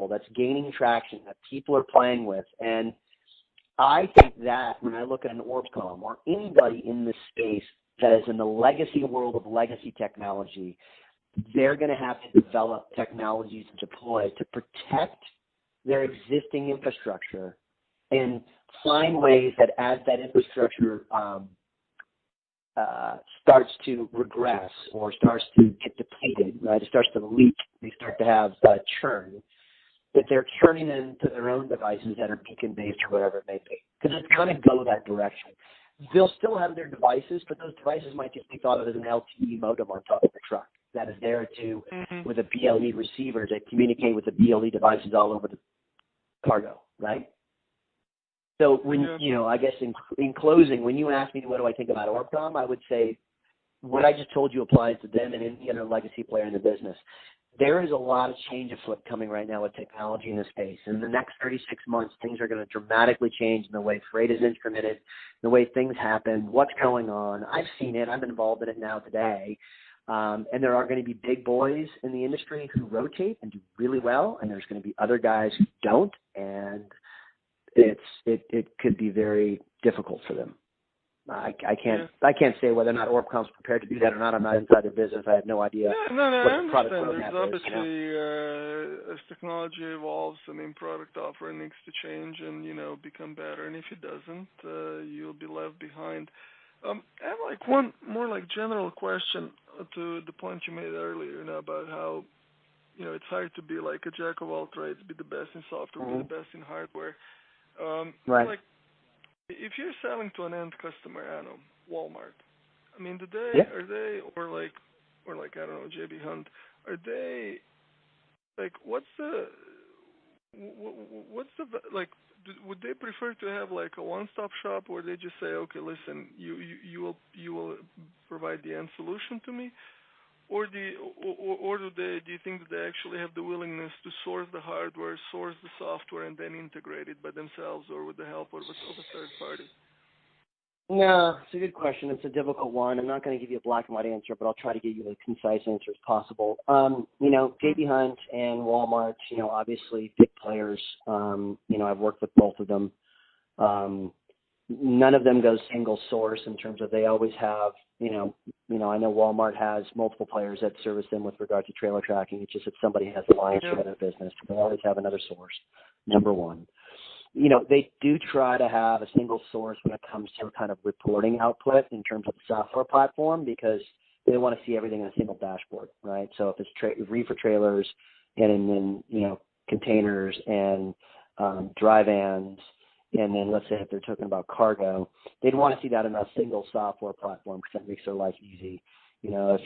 people, that's gaining traction, that people are playing with. And I think that when I look at an Orbcom or anybody in this space that is in the legacy world of legacy technology, they're going to have to develop technologies to deploy to protect their existing infrastructure and find ways that as that infrastructure starts to regress or starts to get depleted, right? It starts to leak. They start to have churn, that they're turning into their own devices that are beacon-based or whatever it may be. Because it's going to go that direction. They'll still have their devices, but those devices might just be thought of as an LTE modem on top of the truck that is there to, with a BLE receiver, to communicate with the BLE devices all over the cargo, right? So when, I guess in closing, when you ask me what do I think about Orbcom, I would say what I just told you applies to them and any other legacy player in the business. There is a lot of change afoot coming right now with technology in this space. In the next 36 months, things are going to dramatically change in the way freight is instrumented, the way things happen, what's going on. I've seen it. I'm involved in it now today. And there are going to be big boys in the industry who rotate and do really well, and there's going to be other guys who don't, and it could be very difficult for them. I can't say whether or not Orbcom's prepared to do that or not. I'm not inside their business. I have no idea. No, I what the product understand. There's roadmap obviously, as technology evolves, product offering needs to change and, become better. And if it doesn't, you'll be left behind. I have one more general question to the point you made earlier, about how, it's hard to be a jack of all trades, be the best in software, be the best in hardware. Right. If you're selling to an end customer, I don't know, Walmart, do they, are they, or I don't know, JB Hunt, are they, would they prefer to have a one-stop shop where they just say, okay, listen, you will provide the end solution to me, or do you think that they actually have the willingness to source the hardware, source the software, and then integrate it by themselves or with the help of a third party? No, it's a good question. It's a difficult one. I'm not going to give you a black and white answer, but I'll try to give you a concise answer as possible. JB Hunt and Walmart, obviously big players. I've worked with both of them. None of them goes single source in terms of they always have, I know Walmart has multiple players that service them with regard to trailer tracking. It's just that somebody has the lion's share of their business. They always have another source, number one. They do try to have a single source when it comes to kind of reporting output in terms of the software platform because they want to see everything in a single dashboard, right? So if it's reefer trailers and then, containers and dry vans, and then let's say if they're talking about cargo, they'd want to see that in a single software platform because that makes their life easy. If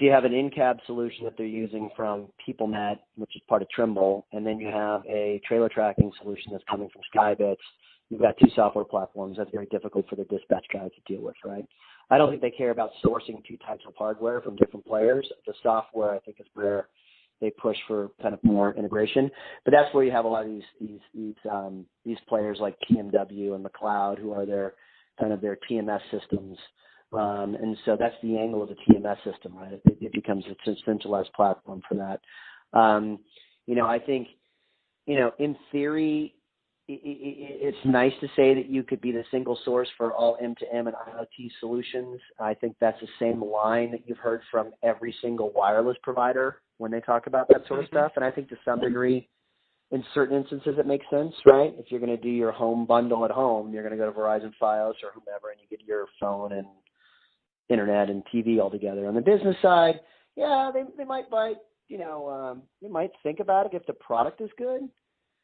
you have an in-cab solution that they're using from PeopleNet, which is part of Trimble, and then you have a trailer tracking solution that's coming from Skybits, you've got two software platforms. That's very difficult for the dispatch guys to deal with, right? I don't think they care about sourcing two types of hardware from different players. The software, I think, is where they push for kind of more integration. But that's where you have a lot of these players like TMW and McLeod who are their TMS systems. And so that's the angle of the TMS system, right? It becomes a centralized platform for that. I think, in theory, it's nice to say that you could be the single source for all M2M and IoT solutions. I think that's the same line that you've heard from every single wireless provider when they talk about that sort of stuff. And I think to some degree, in certain instances, it makes sense, right? If you're going to do your home bundle at home, you're going to go to Verizon Fios or whomever, and you get your phone and internet and TV all together. On the business side, they might buy, they might think about it if the product is good.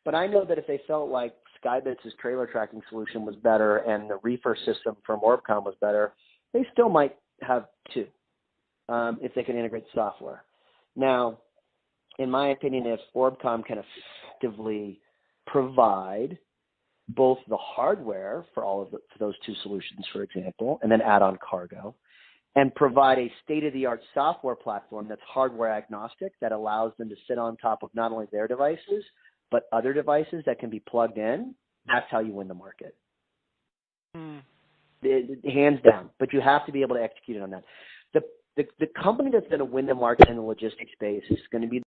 But I know that if they felt like Skybits' trailer tracking solution was better and the reefer system from Orbcom was better, they still might have two if they can integrate software. Now, in my opinion, if Orbcom can effectively provide both the hardware for all of for those two solutions, for example, and then add on cargo, and provide a state-of-the-art software platform that's hardware agnostic that allows them to sit on top of not only their devices, but other devices that can be plugged in, that's how you win the market. Hands down. But you have to be able to execute on that. The company that's going to win the market in the logistics space is going to be